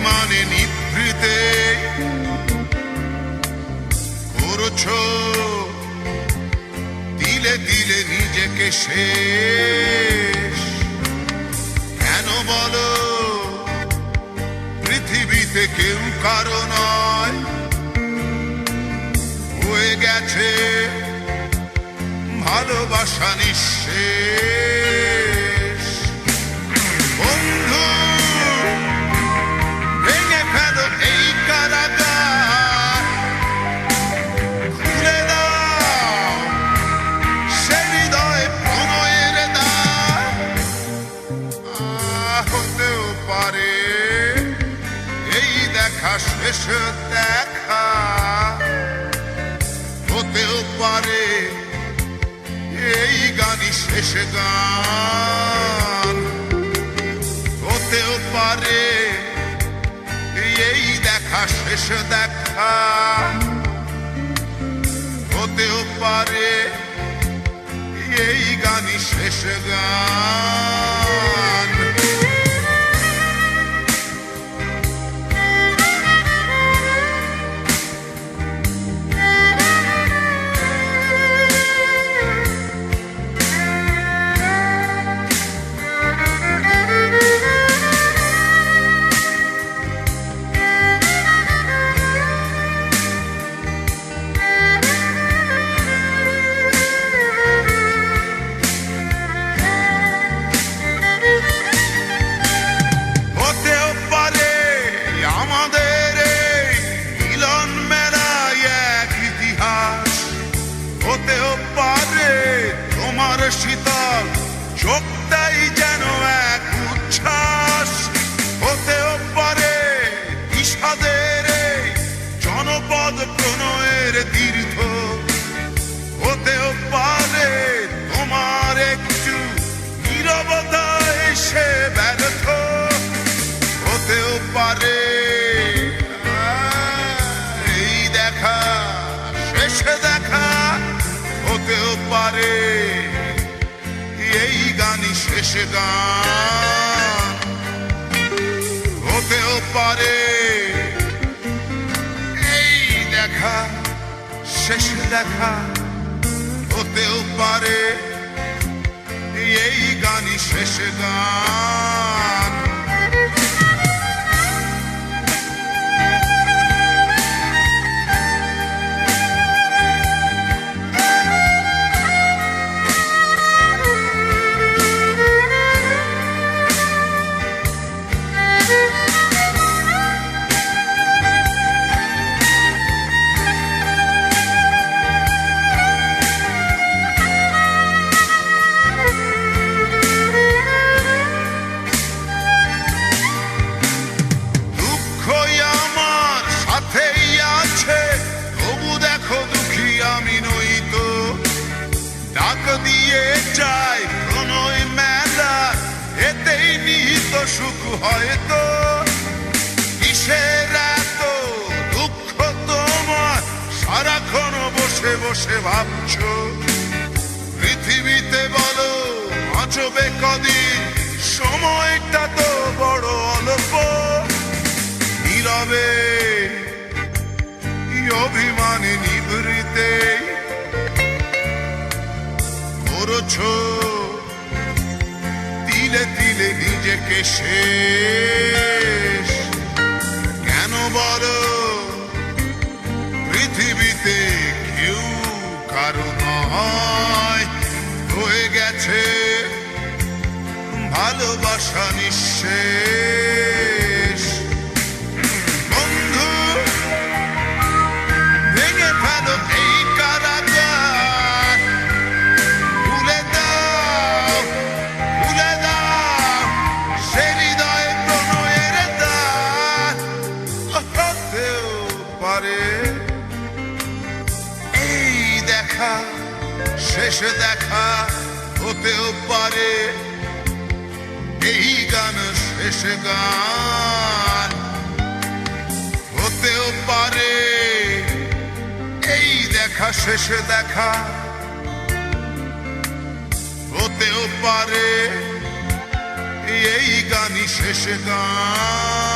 অভিমানে নিভৃতে করছো দিলে দিলে নিজেকে শেষ। কেন বলো পৃথিবীতে কেউ কারো নয়, হয়ে গেছে ভালোবাসা নিঃশেষ। বন্ধু ভেঙে ফেলো এই কারাগার, খুলে দাও সে হৃদয় প্রণয়ের দ্বার। হতেও পারে এই দেখা শেষ দেখা, হতেও পারে এই গানই শেষ গান, হতেও পারে এই দেখা শেষ দেখা, হতেও পারে এই গানই শেষ গান। শীতল চোখটাই যেন এক উচ্ছ্বাস, হতেও পারে বিষাদের জনপদ প্রণয়ের তীর্থ, হতেও পারে তোমার একটু নীরবতা এসে ব্যর্থ, হতেও পারে এই দেখা শেষ দেখা, হতেও পারে এই গানই শেষ গান, হতেও পারে এই দেখা শেষ দেখা, হতেও পারে এই গানই শেষ গান। ডাক দিয়ে যায় প্রণয় মেলা, এতেই নিহিত সুখ হয়তো। কিসের এত দুঃখ তোমার সারাক্ষণ বসে বসে ভাবছো? পৃথিবীতে বলো বাঁচবে কদিন, সময়টা তো বড় অল্প। নীরবে অভিমানে নিভৃতে করছো দিলে দিলে নিজেকে শেষ। কেন বলো পৃথিবীতে কেউ কারো নয়, হয়ে গেছে ভালোবাসা নিঃশেষ। বন্ধু ভেঙে ফেলো এই কারাগার, খুলে দাও সে হৃদয় প্রণয়ের দ্বার। হতেও পারে এই দেখা শেষ দেখা, হতেও পারে এই গান শেষ গান, হতেও পারে এই দেখা শেষ দেখা, হতেও পারে এই গানই শেষ গান।